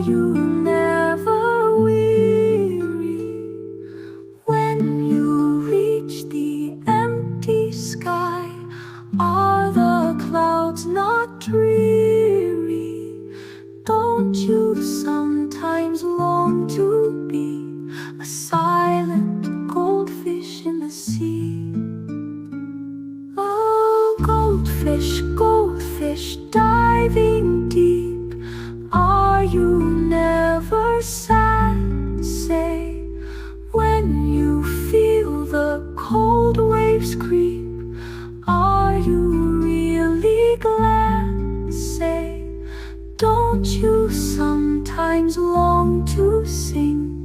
you never weary when you reach the empty sky? Are the clouds not dreary? Don't you sometimes long to be a silent goldfish in the sea? Oh, goldfish, goldfish, diving deep, are you never sad, say, when you feel the cold waves creep? Are you really glad, say, don't you sometimes long to sing